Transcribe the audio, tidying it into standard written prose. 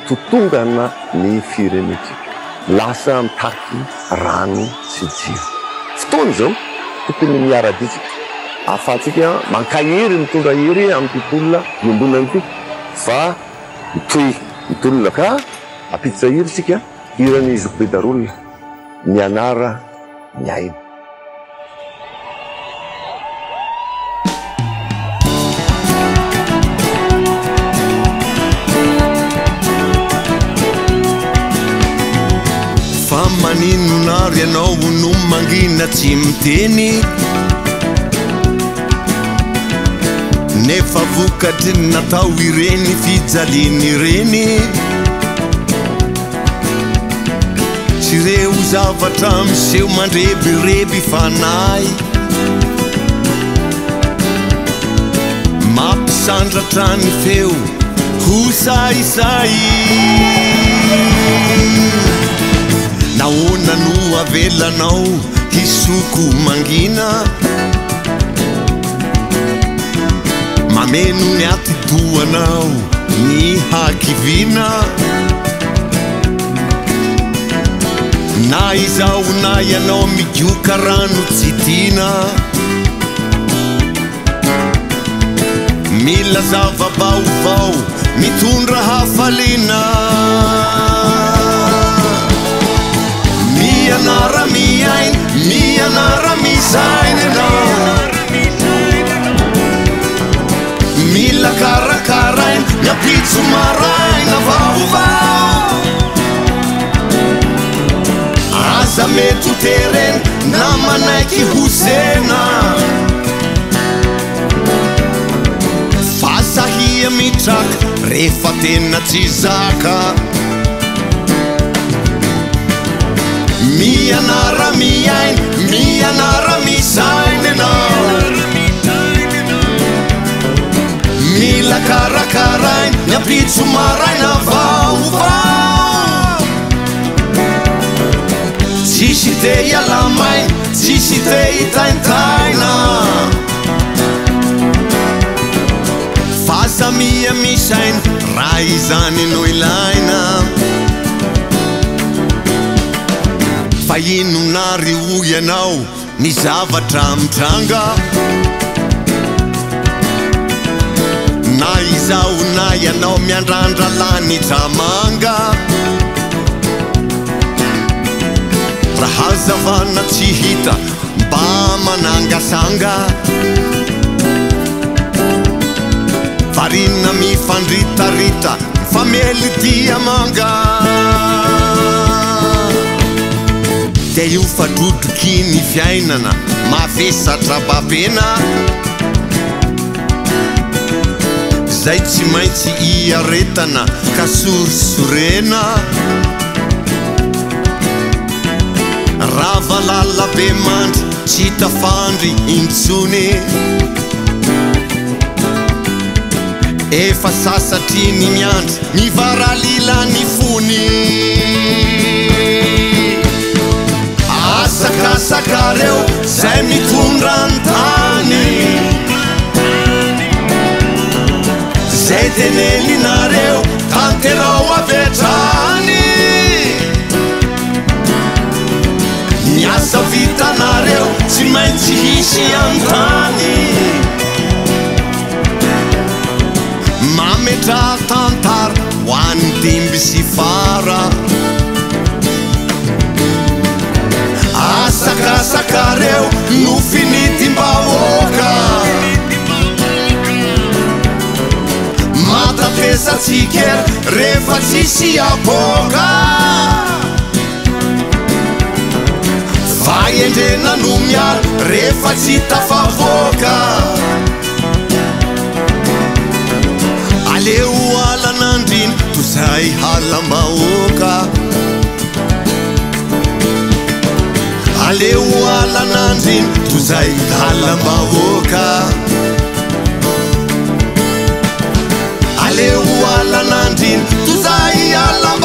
totongana ny firenetsika lasa mitaky rano sy jiro fotoana zao tokony miara-ditsika ahafahantsika mankahery mitondra hery amin'ny tontolona iombonana ity fa mitohy mitolona ka apitsa hiry sika hirany zokibedarolona mianara miaina maninonaro ianao no mangina tsy miteny nefa vokatry natao ireny fijaliny ireny tsy reo zavatra miseho mandrebireby fanahy mampisandratra ny feo ho saisay naona no avelanao hisoko mangina mameno ny atidoanao ny hakivina na izao na ianao migioka rano tsy tina mila zava-baovao mitondra hafalina mianara miaina mianara misaina ianao mila karakaraina miapitso maraina vaovao aza mety ho terena na manaiky hosena fasahia mitraka rehefa tena tsy zaka mianara miaina mianara misaina ianao mila karakaraina miapitso maraina vaovao tsisy te hialamaina tsisy te hitaintaina fasamia misaina raha izany no ilaina fa inonary ho ianao ny zavatra mitranga na izao na ianao miandrandra lany tramanga raha zavana tsy hita mba manangasanga farina mifandritarita famely diamanga de io fadrodoky ny fiainana mavesatra babena zay tsy maintsy iaretana ka sorisorena ravalala be mandry tsy tafandry intsony efa sasatry ny miandry mivaralila ny fony asakasakareo zay mitondra ny tany zay teneninareo tanterao avetrany miasa vitanareo tsy maintsy hisy antany mametra tantara ho an'ny dimby sy fara asakasakareo no finitym-bahoaka matapesatsikery rehefa tsisy aboka vaendrena no miara rehefa tsy tafavoaka aleo alanandriny tozay halam-bahoaka aleo alanandriny tozay halam-bahoaka aleo alanandriny tozay halam